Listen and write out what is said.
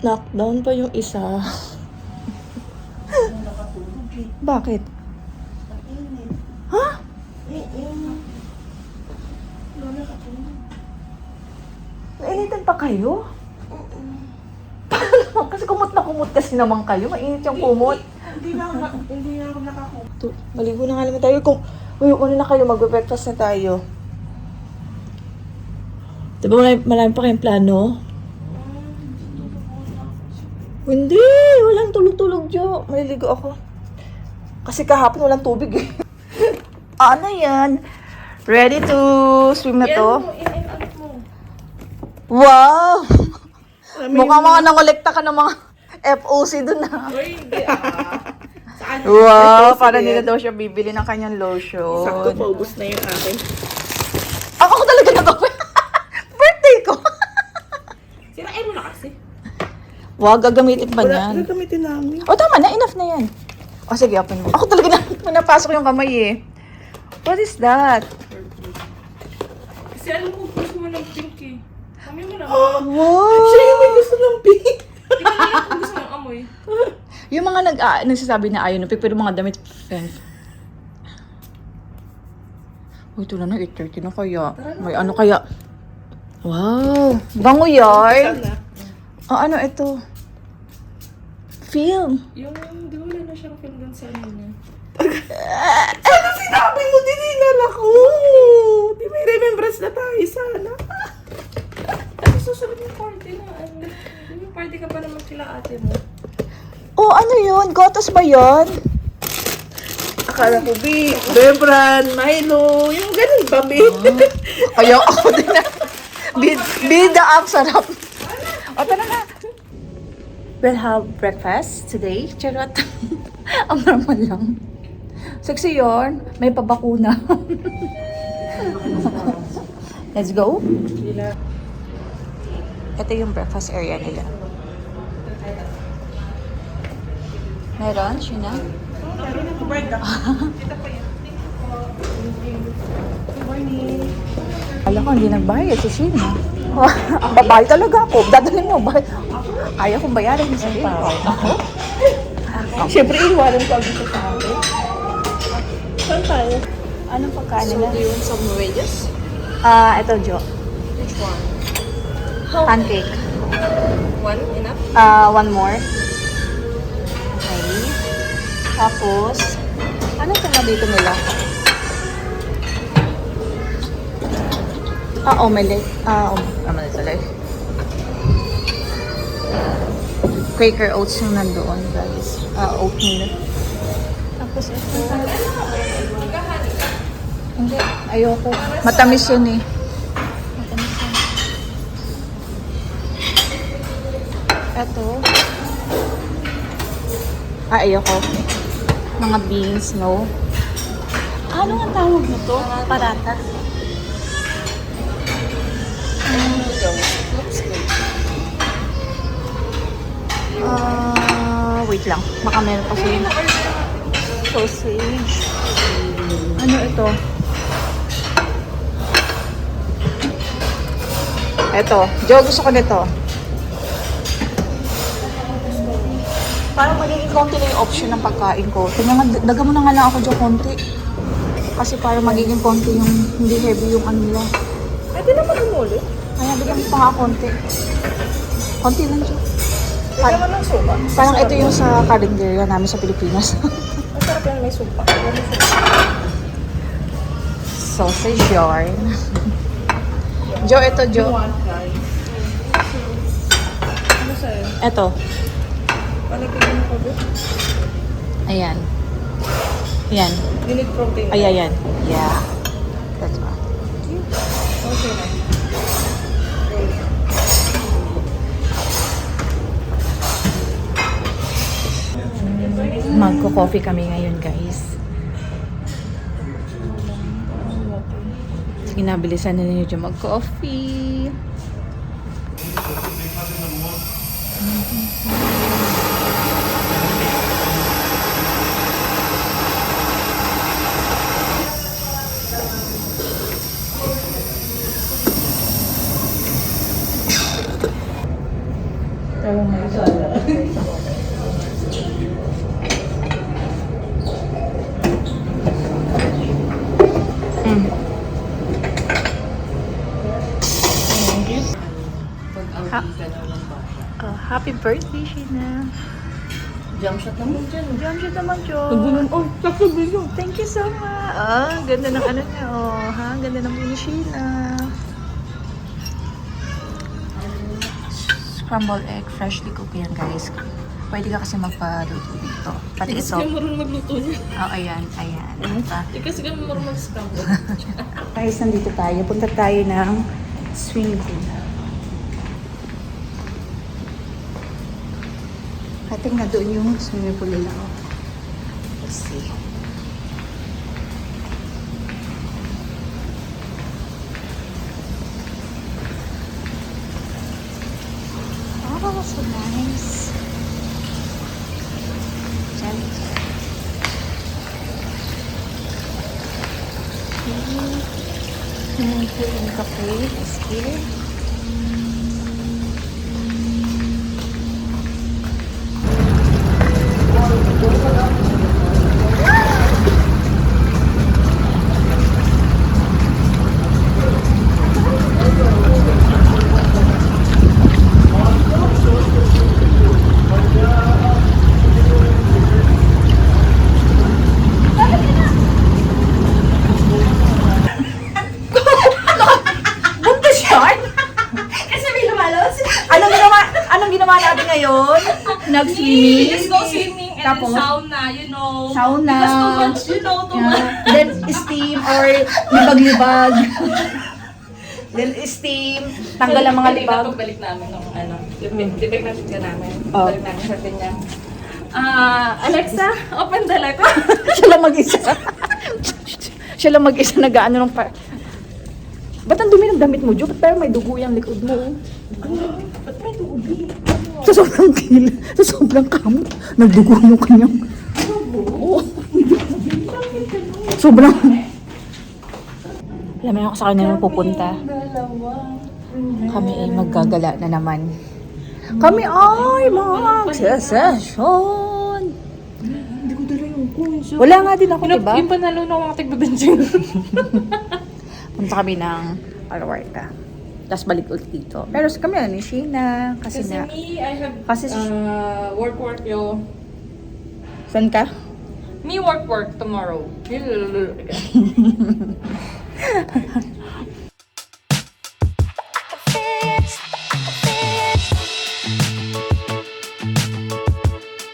Knockdown pa yung isa. Bakit? Ha? Nainitan pa kayo? Kasi kumot na kumot kasi naman kayo. Mainit yung kumot. Hindi na ako nakakumot. Maligo na nga naman tayo. Kung ano na kayo, mag-breakfast na tayo. Diba marami pa kayong plano? Hindi, walang tulog-tulog, Jo. Maliligo ako. Kasi kahapon walang tubig eh. Ano yan? Ready to swim na to? Wow! Mukhang mga nangolekta ka ng mga FOC dun na. Uy, hindi Saan? Wow, para nila daw siya bibili ng kanyang lotion. Sakto, paubos na yung akin. Ako talaga nag-open. Birthday ko. Sirain mo na kasi. Wow, gagamitin pa niyan. Gagamitin namin. O tama na, enough na yan. O sige, open mo. Ako talaga napasok yung kamay eh. What is that? Kasi alam mo, gusto mo ng pink eh. Kami mo na. Wow! Siya yung may gusto ng pink. Hindi ka nila kung gusto ng amoy. Yung mga nagsasabi na ayaw na pick, pero mga damit, friend. Uy, ito na 8:30 na kaya. May ano kaya? Wow! Bango yarn! Sana. Ano ito? Film. Yung, di wala na siyang film dun sa ano niya. Sana Sinabi mo, dininala ko! Di may remembrance na tayo, sana. Kasi susunod yung party na, ano. Yung party ka pa naman kila ate mo. Oh, ano yun? Gotas ba yun? Akala ko, Bebran, Milo, yung ganun ba, Kaya ako din na. Bida up, sarap. O, tara na. We'll have breakfast today. Charot. Ang normal lang. Sexy yarn. May pabakuna. Let's go. Ito yung breakfast area nila. Meron, Shina? Alam ko, hindi nagbayad si Shina. Babayad talaga ako. Dadalhin mo. Kaya kong bayaran yung sarili ko. Siyempre, iwanan ko ang gusto sa akin. Saan tayo? Anong pagkain nila? do you want some wedges? Ito, Jo. Which one? Pancake. One, enough? One more. Okay. Tapos, ano ito na dito nila? Omelette. Omelette talaga. Quaker oats yung nandoon, guys. Oatmeal. Tapos ito. Hindi, ayoko. Matamis yun eh. Matamis yun. Ito. Ayoko. Mga beans, no? Ano nga tawag nito? Parata. Looks good. Wait lang. Baka meron kasi sausage. Ano ito? Ito. Jo, gusto ko nito. Parang magiging konti na yung option ng pagkain ko. Tingnan nga, daga mo na nga lang ako dyan konti. Kasi parang magiging konti yung hindi heavy yung ano nila. Pwede naman umulit. Kaya bigyan mo pa nga konti. Konti lang dyan. Pwede naman ng suka. Parang ito yung sa karinderya namin sa Pilipinas. Masarap yan, may suka. Sausage yarn. Jo, ito Jo. Ano sa'yo? Ito. Panikigin mo ko ba? Ayan. Ayan. You need protein. Ayan. Yeah. That's one. Okay na. Magko-coffee kami ngayon, guys. Sige na, bilisan na ninyo dyan mag-coffee. Happy birthday, Sheena. Jump shot naman dyan. Jump shot naman, Jo. Oh, sasabi yun. Thank you so much. Ganda ng ano niya, Ganda ng mini Sheena. Scrambled egg, freshly cooked yan, guys. Pwede ka kasi magpaluto dito. Pati Hindi ito. kasi marunong magluto niya. Ayan. Diba? Hindi kasi kami marunong mag-scramble. Guys, nandito tayo. Punta tayo ng swimming pool. I think na doon yung swimming pool nila. Let's see. Oh, so nice. Swimming pool and cafe is here. Buntis yan? Kasi may lumalos. Anong ginawa natin ngayon? Nag-swimming. Let's go swimming and Tapos? then sauna, you know. Sauna. Because too much, you know, too much. Then steam or libag-libag. Then steam, tanggal ang mga libag. Pagbalik namin ng ano, tibig natin ka namin. Oh. Balik namin sa kanya. Alexa, open the light. Siya lang mag-isa. Siya lang mag-isa nag-ano ng Ba't ang dumi ng damit mo, Jo? Ba't parang may dugo yung likod mo? Ba't may tubi? Sa sobrang sa sobrang kamot, nagdugo yung kanyang. Sobrang. Alam mo ako sa kanya pupunta. Kami ay maggagala na naman. Kami ay magsasesyon. Hindi ko dala yung coins. Wala nga din ako, diba? Yung panalo ng mga tigbabensin. Punta kami ng Alawarta. Tapos balik ulit dito. Pero kami ni Sheena. Kasi Kasi na. me, I have Kasi- work yo. Saan ka? Me work tomorrow.